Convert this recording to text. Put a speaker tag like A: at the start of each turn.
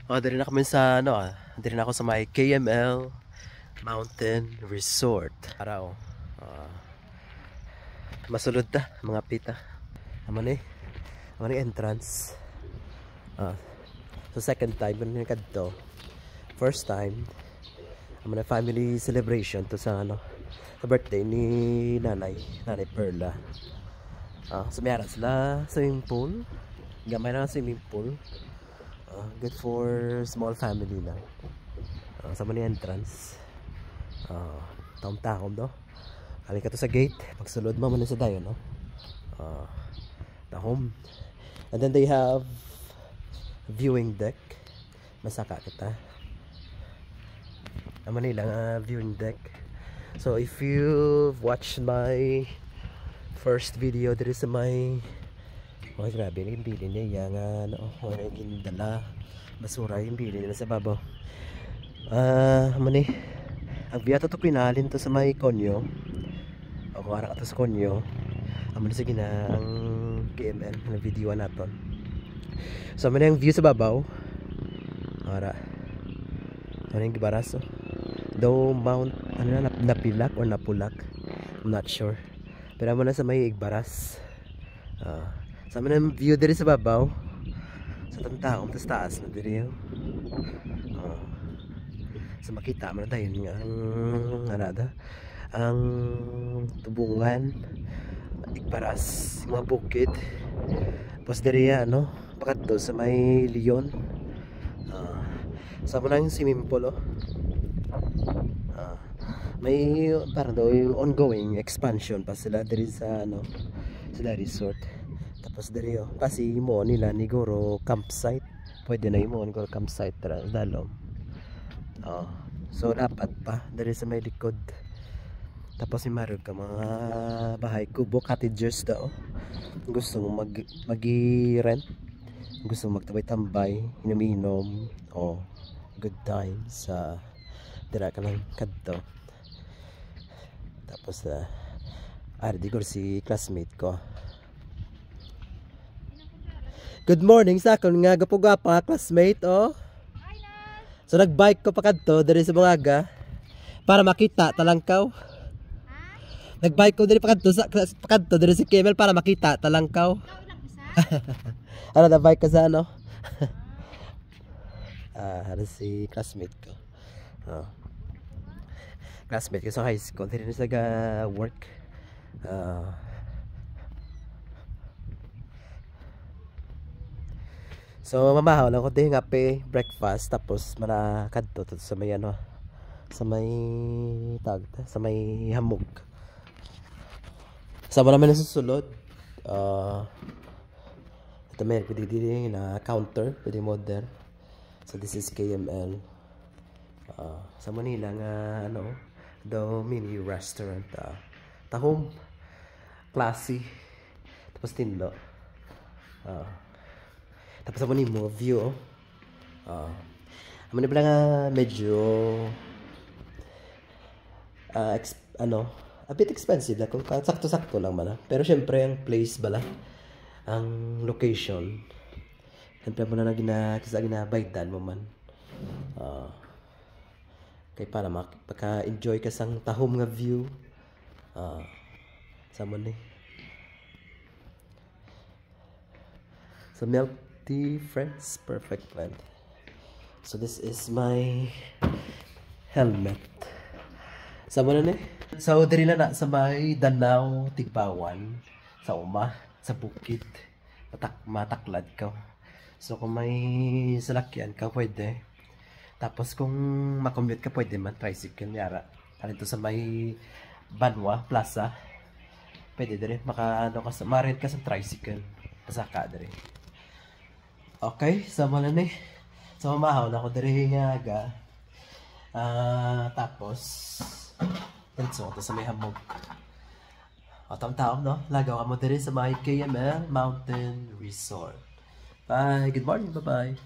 A: Oh, dito na kami sa ano dito na ako sa may KML Mountain Resort. Araw. Masulod ta mga pita. Amo ni entrance. So second time ni kadto. First time amo na family celebration to sa ano sa birthday ni Nanay Perla. Sumiyara sila swimming pool. Gamay na swimming pool. Good for small family lang. Sama ni entrance. Taom-taom no. Kali ka to sa gate. Pagsulod mo man sa dayon no. Tahom. And then they have viewing deck. Masaka kita. Naman nila viewing deck. So if you've watched my first video there is my grabe yung bili niya yung yung dala basura yung bili nila sa babaw. Ang biyato to pinalin to sa may konyo o kuwara ka to sa konyo sige na ang KML na video natin. So yung view sa babaw kuwara yung gibaraso though mount napilak or napulak, I'm not sure, pero mo na sa may igbaras. Sama na view diri sa babaw sa tantaong tas taas na diri so makita mo na tayo ang tubungan igparas mga bukid tapos diri pakadto sa may Leon. Sama na yung swimming pool may parang daw yung ongoing expansion pa sila diri sa sila resort. Tapos dali kasi mo nila niguro campsite. Pwede na mo niguro campsite dalom. So dapat pa dali sa may likod. Tapos may marag ka mga bahay kubo cottages daw. Gusto mo mag-rent. Gusto mo magtabay-tambay, inom-inom, good times sa dira ka lang kadto. Tapos di ko si classmate ko. Good morning sa akon nga gapugapa classmate So nagbike ko pa kadto diri sa Bungaga para makita talangkaw. Nagbike ko diri pa kadto diri sa KML para makita talangkaw. Ano na bike ka sa si classmate ko. Classmate ko sa high school diri sa work. So mamahaw lang ko din ngape breakfast tapos kadto sa may sa may hamog. Sama naman na susulod. Ito may pwede din na counter, pwede modern. So this is KML. Sa Manila nga the mini restaurant. Tahom, classy. Tapos tindo. Tapos ako mo view ano pala nga medyo a bit expensive na kung sakto-sakto lang man pero syempre ang place bala ang location syempre mo na ginabaydan mo man kay para maka-enjoy ka sang tahom nga view sa mo ni so milk tea friends perfect blend. So this is my helmet. Sama na ni. So diri na sa may Danau Tigpawan sa sa bukid. Mataklad ka. So kung may salakyan ka pwede. Tapos kung makommute ka pwede man tricycle yara. Dito sa may Banwa Plaza. Pwede diri marin ka sa tricycle. Pasaka diri. Okay, sama na ni. So mamahaw na ako diri nga aga. Tapos so sa may hamog. Taom-taom no. Lagaw mo diri sa may KML Mountain Resort. Bye. Good morning. Bye-bye.